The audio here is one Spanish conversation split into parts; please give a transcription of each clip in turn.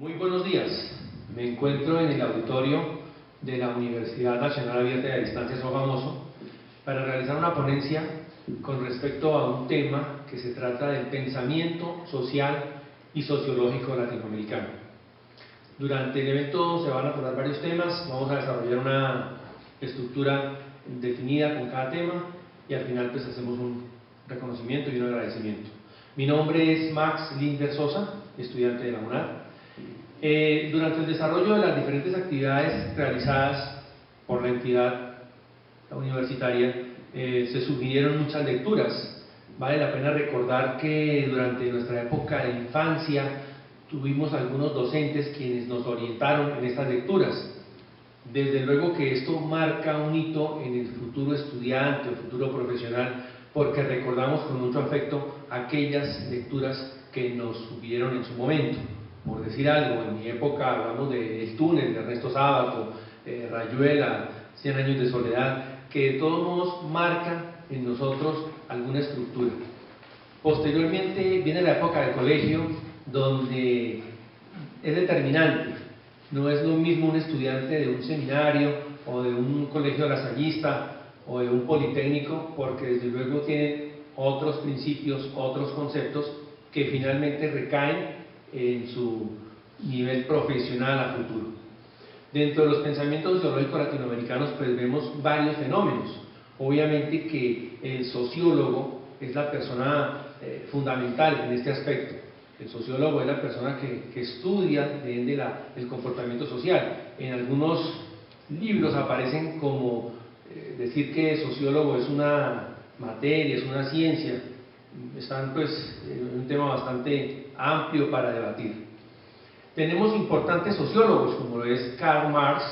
Muy buenos días. Me encuentro en el auditorio de la Universidad Nacional Abierta y a Distancia Sogamoso para realizar una ponencia con respecto a un tema que se trata del pensamiento social y sociológico latinoamericano. Durante el evento se van a tratar varios temas, vamos a desarrollar una estructura definida con cada tema y al final pues hacemos un reconocimiento y un agradecimiento. Mi nombre es Max Linder Sosa, estudiante de la UNAD. Durante el desarrollo de las diferentes actividades realizadas por la entidad universitaria se sugirieron muchas lecturas. Vale la pena recordar que durante nuestra época de infancia tuvimos algunos docentes quienes nos orientaron en estas lecturas. Desde luego que esto marca un hito en el futuro estudiante o futuro profesional, porque recordamos con mucho afecto aquellas lecturas que nos sugirieron en su momento. Por decir algo, en mi época hablamos de El túnel de Ernesto Sábato, Rayuela, 100 años de soledad, que de todos modos marcan en nosotros alguna estructura. Posteriormente viene la época del colegio, donde es determinante. No es lo mismo un estudiante de un seminario o de un colegio lasallista o de un politécnico, porque desde luego tienen otros principios, otros conceptos que finalmente recaen en su nivel profesional a futuro. Dentro de los pensamientos sociológicos latinoamericanos pues vemos varios fenómenos. Obviamente que el sociólogo es la persona fundamental en este aspecto. El sociólogo es la persona que estudia el comportamiento social. En algunos libros aparecen como decir que el sociólogo es una materia, es una ciencia. Están pues en un tema bastante amplio para debatir. Tenemos importantes sociólogos como lo es Karl Marx,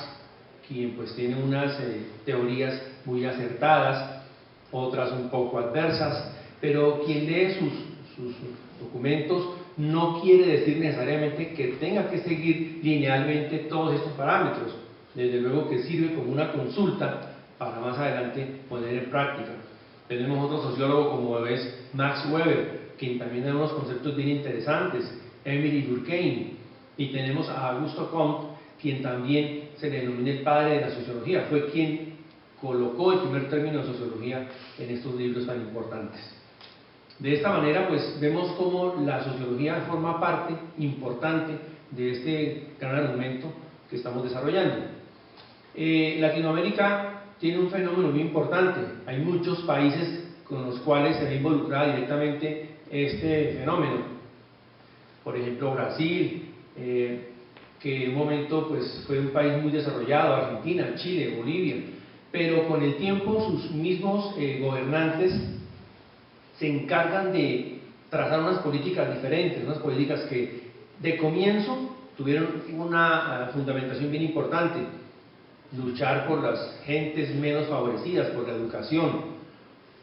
quien pues tiene unas teorías muy acertadas, otras un poco adversas, pero quien lee sus documentos no quiere decir necesariamente que tenga que seguir linealmente todos estos parámetros. Desde luego que sirve como una consulta para más adelante poner en práctica. Tenemos otro sociólogo como lo es Max Weber, quien también da unos conceptos bien interesantes, Emily Durkheim, y tenemos a Augusto Comte, quien también se le denomina el padre de la sociología, fue quien colocó el primer término de sociología en estos libros tan importantes. De esta manera pues vemos cómo la sociología forma parte importante de este gran argumento que estamos desarrollando. Latinoamérica tiene un fenómeno muy importante. Hay muchos países con los cuales se ve involucrada directamente este fenómeno. Por ejemplo, Brasil, que en un momento pues, fue un país muy desarrollado, Argentina, Chile, Bolivia, pero con el tiempo sus mismos gobernantes se encargan de trazar unas políticas diferentes, unas políticas que de comienzo tuvieron una fundamentación bien importante: luchar por las gentes menos favorecidas, por la educación,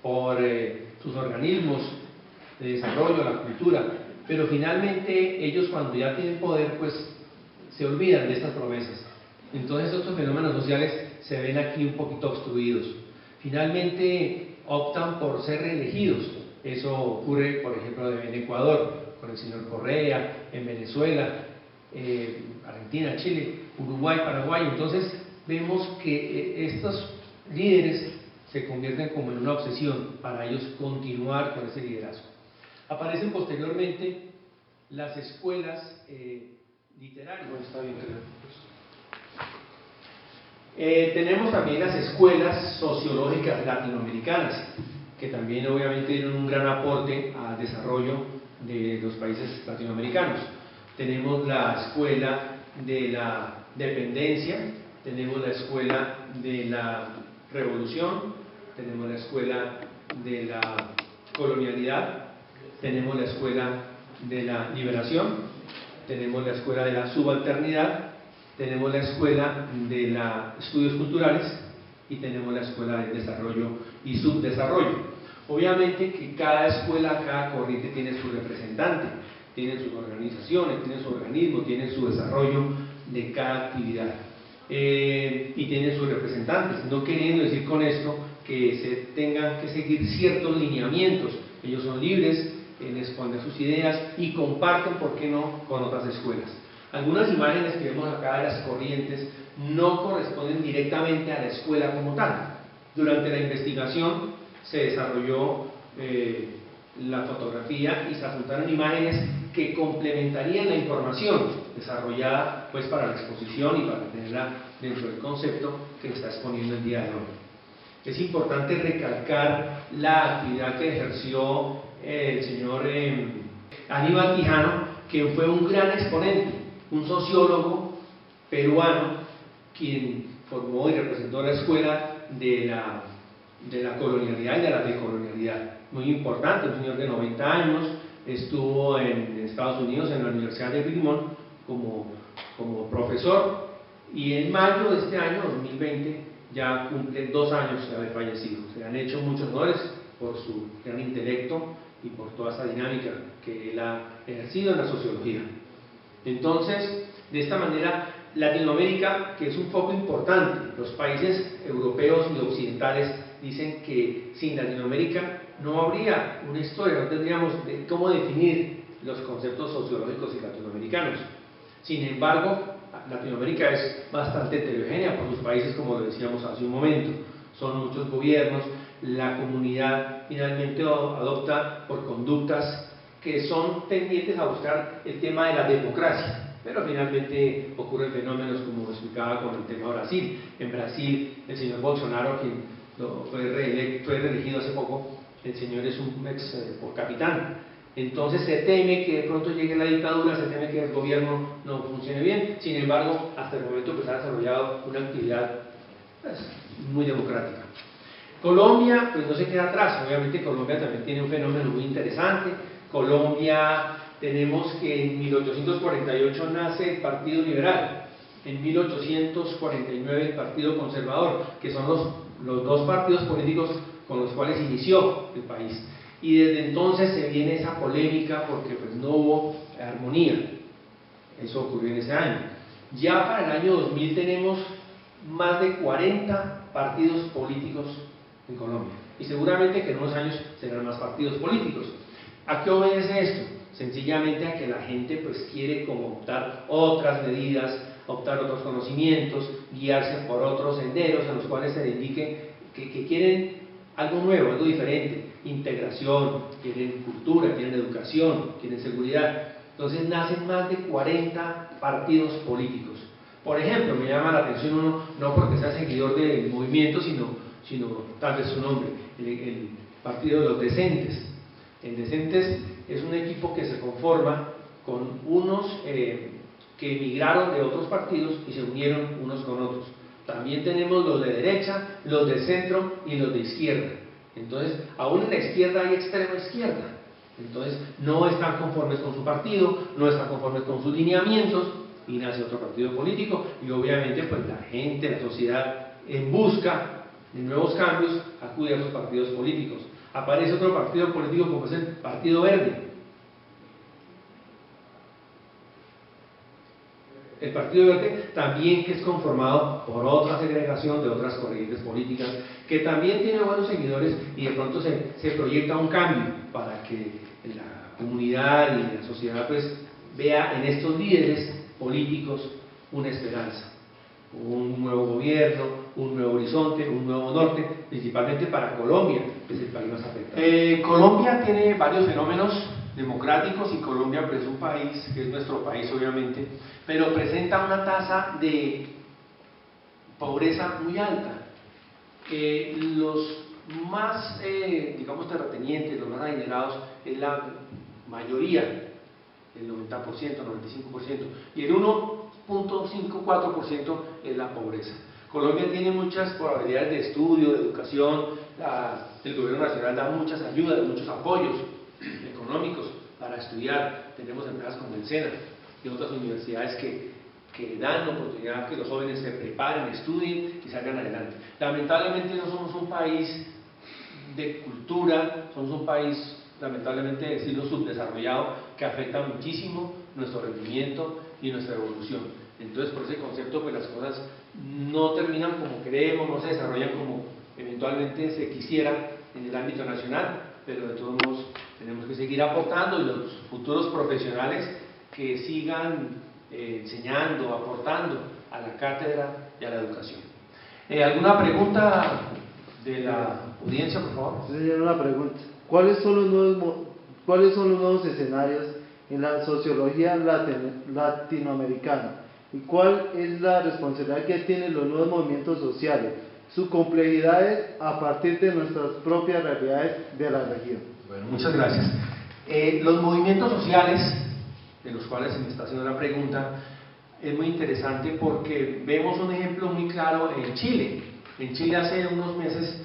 por sus organismos de desarrollo, la cultura, pero finalmente ellos cuando ya tienen poder pues se olvidan de estas promesas. Entonces estos fenómenos sociales se ven aquí un poquito obstruidos. Finalmente optan por ser reelegidos. Eso ocurre por ejemplo en Ecuador con el señor Correa, en Venezuela, Argentina, Chile, Uruguay, Paraguay. Entonces vemos que estos líderes se convierten como en una obsesión para ellos continuar con ese liderazgo. Aparecen posteriormente las escuelas literarias. Tenemos también las escuelas sociológicas latinoamericanas, que también obviamente dieron un gran aporte al desarrollo de los países latinoamericanos. Tenemos la escuela de la dependencia, tenemos la escuela de la revolución, tenemos la escuela de la colonialidad, tenemos la escuela de la liberación, tenemos la escuela de la subalternidad, tenemos la escuela de los estudios culturales y tenemos la escuela del desarrollo y subdesarrollo. Obviamente que cada escuela, cada corriente tiene su representante, tiene sus organizaciones, tiene su organismo, tiene su desarrollo de cada actividad. Y tienen sus representantes, no queriendo decir con esto que se tengan que seguir ciertos lineamientos. Ellos son libres en exponer sus ideas y comparten, ¿por qué no?, con otras escuelas. Algunas imágenes que vemos acá de las corrientes no corresponden directamente a la escuela como tal. Durante la investigación se desarrolló la fotografía y se apuntaron imágenes que complementarían la información desarrollada pues para la exposición y para tenerla dentro del concepto que se está exponiendo el día de hoy. Es importante recalcar la actividad que ejerció el señor Aníbal Quijano, que fue un gran exponente, un sociólogo peruano, quien formó y representó la escuela de la colonialidad y de la decolonialidad. Muy importante, un señor de 90 años, estuvo en Estados Unidos, en la Universidad de Vermont, como profesor, y en mayo de este año, 2020, ya cumple 2 años de haber fallecido. Se han hecho muchos honores por su gran intelecto y por toda esa dinámica que él ha ejercido en la sociología. Entonces, de esta manera, Latinoamérica, que es un foco importante, los países europeos y occidentales dicen que sin Latinoamérica no habría una historia, no tendríamos cómo definir los conceptos sociológicos y latinoamericanos. Sin embargo, Latinoamérica es bastante heterogénea por sus países, como lo decíamos hace un momento. Son muchos gobiernos, la comunidad finalmente adopta por conductas que son tendientes a buscar el tema de la democracia, pero finalmente ocurren fenómenos como explicaba con el tema Brasil. En Brasil, el señor Bolsonaro, quien fue reelegido hace poco, el señor es un ex capitán. Entonces se teme que de pronto llegue la dictadura, se teme que el gobierno no funcione bien. Sin embargo, hasta el momento pues ha desarrollado una actividad pues, muy democrática. Colombia pues no se queda atrás. Obviamente Colombia también tiene un fenómeno muy interesante. Colombia, tenemos que en 1848 nace el Partido Liberal, en 1849 el Partido Conservador, que son los dos partidos políticos con los cuales inició el país. Y desde entonces se viene esa polémica porque pues no hubo armonía. Eso ocurrió en ese año. Ya para el año 2000 tenemos más de 40 partidos políticos en Colombia. Y seguramente que en unos años serán más partidos políticos. ¿A qué obedece esto? Sencillamente a que la gente pues quiere como optar otras medidas, optar otros conocimientos, guiarse por otros senderos en los cuales se le indique que quieren algo nuevo, algo diferente, integración, quieren cultura, quieren educación, quieren seguridad. Entonces nacen más de 40 partidos políticos. Por ejemplo, me llama la atención uno, no porque sea seguidor del movimiento, sino tal vez su nombre, el Partido de los Decentes. El Decentes es un equipo que se conforma con unos que emigraron de otros partidos y se unieron unos con otros. También tenemos los de derecha, los de centro y los de izquierda. Entonces, aún en la izquierda hay extrema izquierda. Entonces, no están conformes con su partido, no están conformes con sus lineamientos y nace otro partido político y obviamente pues la gente, la sociedad en busca de nuevos cambios acude a esos partidos políticos. Aparece otro partido político como es el Partido Verde. El Partido Verde también que es conformado por otra segregación de otras corrientes políticas que también tiene buenos seguidores y de pronto se proyecta un cambio para que la comunidad y la sociedad pues vea en estos líderes políticos una esperanza, un nuevo gobierno, un nuevo horizonte, un nuevo norte, principalmente para Colombia, que es el país más afectado. Colombia tiene varios fenómenos democráticos y Colombia pues, es un país, que es nuestro país obviamente, pero presenta una tasa de pobreza muy alta. Los más, digamos, terratenientes, los más adinerados, es la mayoría, el 90%, 95%, y el 1.54% es la pobreza. Colombia tiene muchas probabilidades de estudio, de educación, el gobierno nacional da muchas ayudas, muchos apoyos económicos para estudiar. Tenemos empresas como el SENA y otras universidades que dan la oportunidad que los jóvenes se preparen, estudien y salgan adelante. Lamentablemente no somos un país de cultura, somos un país lamentablemente decirlo subdesarrollado que afecta muchísimo nuestro rendimiento y nuestra evolución. Entonces por ese concepto pues las cosas no terminan como queremos, no se desarrollan como eventualmente se quisiera en el ámbito nacional, pero de todos modos tenemos que seguir aportando y los futuros profesionales que sigan enseñando, aportando a la cátedra y a la educación. ¿Alguna pregunta de la audiencia, por favor? Sí, señor, una pregunta. ¿Cuáles son los nuevos escenarios en la sociología latinoamericana? ¿Y cuál es la responsabilidad que tienen los nuevos movimientos sociales, sus complejidades a partir de nuestras propias realidades de la región? Bueno, muchas gracias. Los movimientos sociales, de los cuales se me está haciendo la pregunta, es muy interesante porque vemos un ejemplo muy claro en Chile. En Chile hace unos meses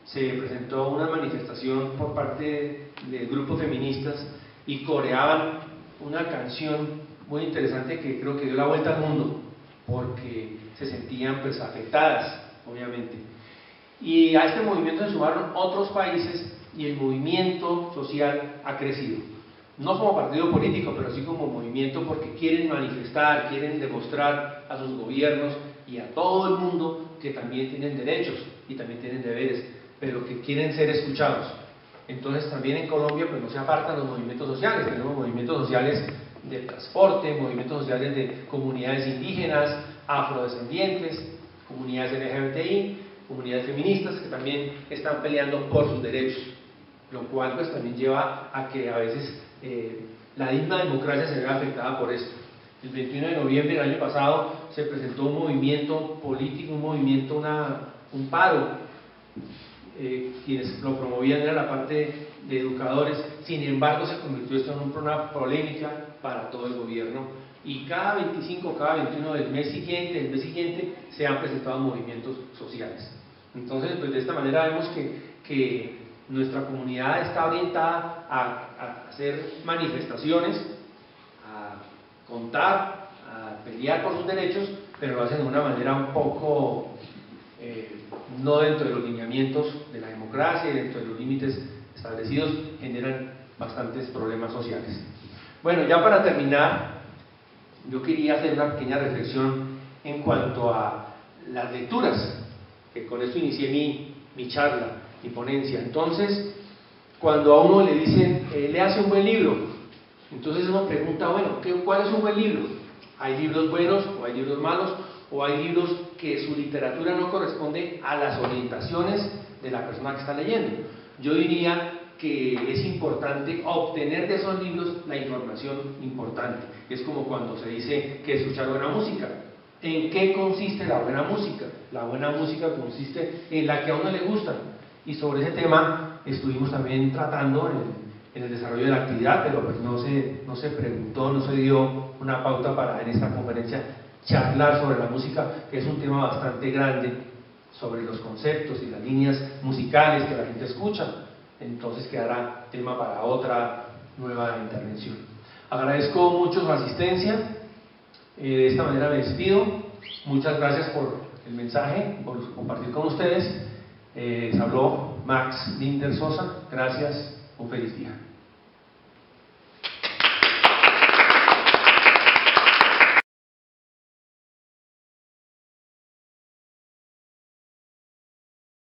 se presentó una manifestación por parte de grupos feministas y coreaban una canción muy interesante que creo que dio la vuelta al mundo porque se sentían pues afectadas, obviamente. Y a este movimiento se sumaron otros países y el movimiento social ha crecido. No como partido político, pero sí como movimiento porque quieren manifestar, quieren demostrar a sus gobiernos y a todo el mundo que también tienen derechos y también tienen deberes, pero que quieren ser escuchados. Entonces también en Colombia pues no se apartan los movimientos sociales, tenemos movimientos sociales del transporte, movimientos sociales de comunidades indígenas, afrodescendientes, comunidades LGBTI, comunidades feministas que también están peleando por sus derechos, lo cual pues también lleva a que a veces la misma democracia se vea afectada por esto. El 21 de noviembre del año pasado se presentó un movimiento político, un paro, quienes lo promovían era la parte de educadores, sin embargo se convirtió esto en una polémica para todo el gobierno y cada 25, cada 21 del mes siguiente, el mes siguiente, se han presentado movimientos sociales. Entonces, pues de esta manera vemos que nuestra comunidad está orientada a hacer manifestaciones, a contar, a pelear por sus derechos, pero lo hacen de una manera un poco no dentro de los lineamientos de la democracia y dentro de los límites establecidos, generan bastantes problemas sociales. Bueno, ya para terminar, yo quería hacer una pequeña reflexión en cuanto a las lecturas, que con esto inicié mi charla, mi ponencia. Entonces, cuando a uno le dicen, léase un buen libro, entonces uno pregunta, bueno, ¿cuál es un buen libro? ¿Hay libros buenos o hay libros malos? ¿O hay libros que su literatura no corresponde a las orientaciones de la persona que está leyendo? Yo diría que es importante obtener de esos libros la información importante. Es como cuando se dice que escuchar buena música. ¿En qué consiste la buena música? La buena música consiste en la que a uno le gusta. Y sobre ese tema estuvimos también tratando en el desarrollo de la actividad, pero pues no se preguntó, no se dio una pauta para en esta conferencia charlar sobre la música, que es un tema bastante grande, sobre los conceptos y las líneas musicales que la gente escucha. Entonces quedará tema para otra nueva intervención. Agradezco mucho su asistencia, de esta manera me despido. Muchas gracias por el mensaje, por compartir con ustedes. Les habló Max Linder Sosa. Gracias, un feliz día.